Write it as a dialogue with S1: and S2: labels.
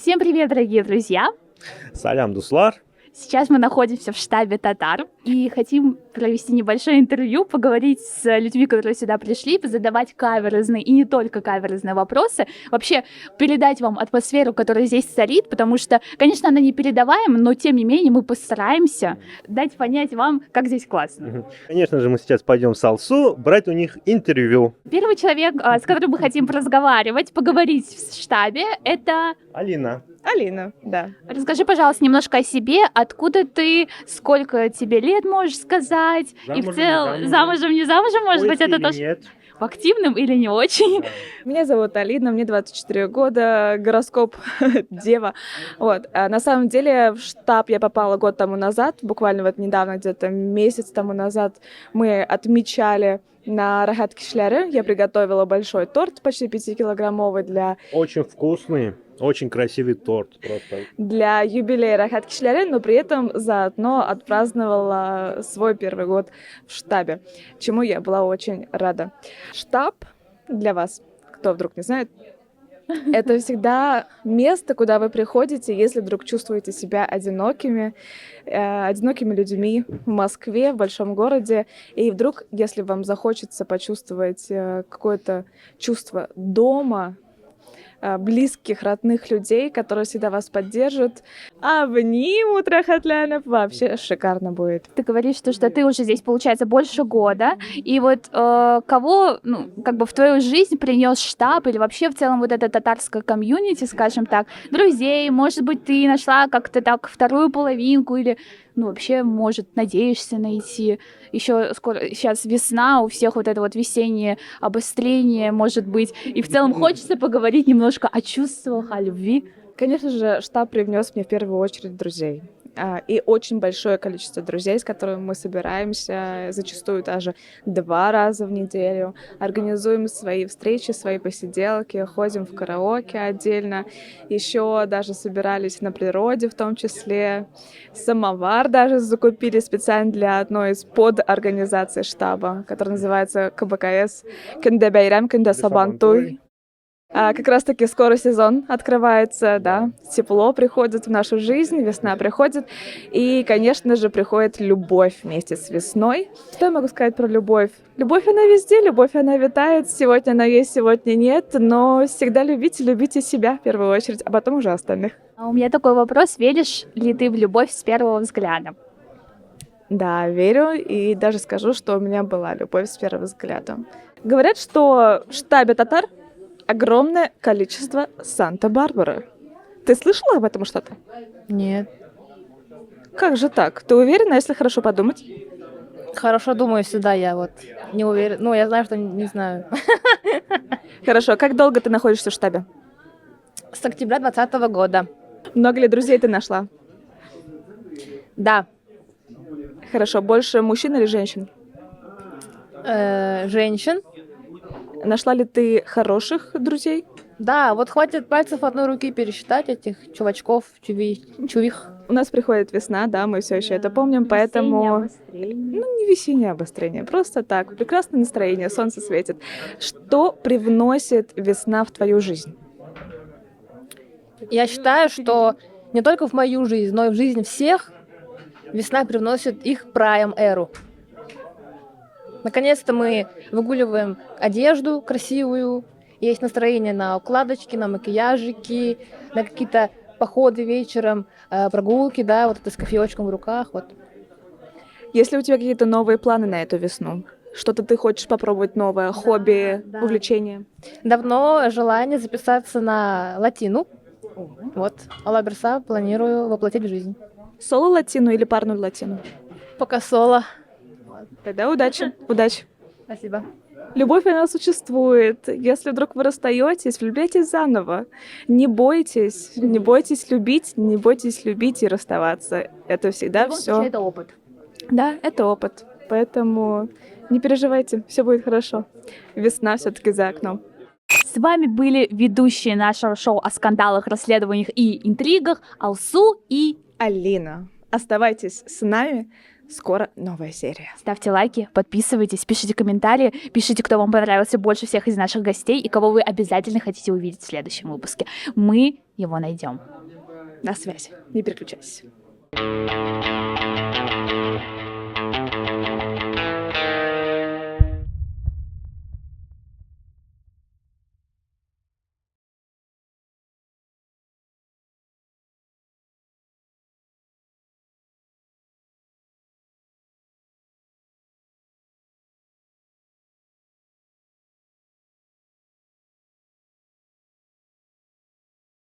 S1: Всем привет, дорогие друзья!
S2: Салям, Дуслар.
S1: Сейчас мы находимся в штабе татар и хотим провести небольшое интервью, поговорить с людьми, которые сюда пришли, задавать каверзные и не только каверзные вопросы, вообще передать вам атмосферу, которая здесь царит, потому что, конечно, она не передаваема, но тем не менее мы постараемся дать понять вам, как здесь классно.
S2: Конечно же, мы сейчас пойдем в Салсу брать у них интервью.
S1: Первый человек, с которым мы хотим разговаривать, поговорить в штабе, это
S2: Алина.
S3: Алина, да.
S1: Расскажи, пожалуйста, немножко о себе, откуда ты, сколько тебе лет, можешь сказать, и в целом, замужем, не замужем, может быть, это тоже
S2: Нет.
S1: активным или не очень.
S3: Меня зовут Алина, мне 24 года, гороскоп Дева. Вот. А на самом деле в штаб я попала год тому назад, буквально вот недавно, где-то месяц тому назад, мы отмечали на Рахат Кишляры. Я приготовила большой торт, почти 5-килограммовый
S2: Очень вкусный, очень красивый торт просто.
S3: для юбилея Рахат Кишляры, но при этом заодно отпраздновала свой первый год в штабе, чему я была очень рада. Штаб для вас, кто вдруг не знает, это всегда место, куда вы приходите, если вдруг чувствуете себя одинокими людьми в Москве, в большом городе, и вдруг, если вам захочется почувствовать какое-то чувство дома, близких, родных людей, которые всегда вас поддержат, обнимут рахатлянов, вообще шикарно будет.
S1: Ты говоришь, что ты уже здесь, получается, больше года, и вот кого, как бы в твою жизнь принес штаб или вообще в целом вот это татарское комьюнити, скажем так, друзей, может быть, ты нашла как-то так вторую половинку или, вообще, может, надеешься найти. Еще скоро, сейчас весна, у всех вот это вот весеннее обострение, может быть, и в целом хочется поговорить немножко о чувствах, о любви.
S3: Конечно же, штаб привнес мне в первую очередь друзей. И очень большое количество друзей, с которыми мы собираемся, зачастую даже 2 раза в неделю, организуем свои встречи, свои посиделки, ходим в караоке отдельно, еще даже собирались на природе в том числе, самовар даже закупили специально для одной из подорганизаций штаба, которая называется КБКС «Кенде Байрам, Кенде Сабантуй». Как раз-таки скоро сезон открывается, да, тепло приходит в нашу жизнь, весна приходит, и, конечно же, приходит любовь вместе с весной. Что я могу сказать про любовь? Любовь, она везде, любовь, она витает, сегодня она есть, сегодня нет, но всегда любите себя в первую очередь, а потом уже остальных.
S1: У меня такой вопрос, веришь ли ты в любовь с первого взгляда?
S3: Да, верю, и даже скажу, что у меня была любовь с первого взгляда. Говорят, что в штабе татар огромное количество Санта-Барбары. Ты слышала об этом что-то?
S4: Нет.
S3: Как же так? Ты уверена, если хорошо подумать?
S4: Хорошо думаю сюда, я вот не уверена. Я знаю, что не знаю.
S3: Хорошо, как долго ты находишься в штабе?
S4: С октября 2020 года.
S3: Много ли друзей ты нашла?
S4: Да.
S3: Хорошо, больше мужчин или женщин?
S4: Женщин.
S3: Нашла ли ты хороших друзей?
S4: Да, вот хватит пальцев одной руки пересчитать этих чувачков, чувих.
S3: У нас приходит весна, да, мы все еще это помним, поэтому... Не весеннее обострение, просто так. Прекрасное настроение, солнце светит. Что привносит весна в твою жизнь?
S4: Я считаю, что не только в мою жизнь, но и в жизнь всех весна привносит их прайм-эру. Наконец-то мы выгуливаем одежду красивую, есть настроение на укладочки, на макияжики, на какие-то походы вечером, прогулки, да, вот это с кофеечком в руках, вот.
S3: Есть ли у тебя какие-то новые планы на эту весну? Что-то ты хочешь попробовать новое, хобби,
S4: да.
S3: увлечение?
S4: Давно желание записаться на латину, вот, Алла Берса планирую воплотить в жизнь.
S3: Соло-латину или парную латину?
S4: Пока соло.
S3: Тогда удачи, удачи.
S4: Спасибо.
S3: Любовь, она существует. Если вдруг вы расстаетесь, влюбляйтесь заново. Не бойтесь любить, не бойтесь любить и расставаться. Это всегда все.
S1: Это опыт.
S3: Да, это опыт. Поэтому не переживайте, все будет хорошо. Весна все-таки за окном.
S1: С вами были ведущие нашего шоу о скандалах, расследованиях и интригах Алсу и
S3: Алина, оставайтесь с нами. Скоро новая серия.
S1: Ставьте лайки, подписывайтесь, пишите комментарии, пишите, кто вам понравился больше всех из наших гостей и кого вы обязательно хотите увидеть в следующем выпуске. Мы его найдем.
S3: На связи. Не переключайся.